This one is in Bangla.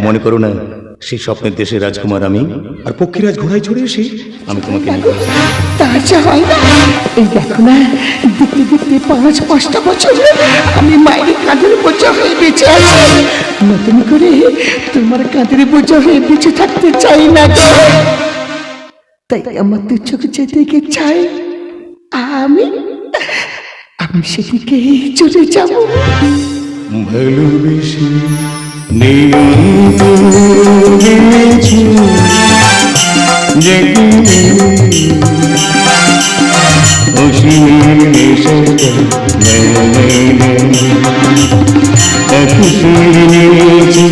মনে করো না সেই স্বপ্নের দেশের রাজকুমার আমি, আর পক্ষীরাজ ঘোড়ায় চড়ে এসে আমি তোমাকে নিয়ে যাবো। তা যা হয় না। এই দেখো না, দেখতে দেখতে 5-5টা বছর আমি মায়ের কাঁধের বোঝা হয়ে বেঁচে আছি। নতুন করে তোমার কাঁধের বোঝা হয়ে বেঁচে থাকতে চাই না গো। তাই আমার দু চোখ যেদিকে চাই আমি আমি সেদিকে চলে যাব। ভালোবেসে নিয়ন্ত্রণেছি জেগে অসীমের নেশাটা এক সুর নিয়েছি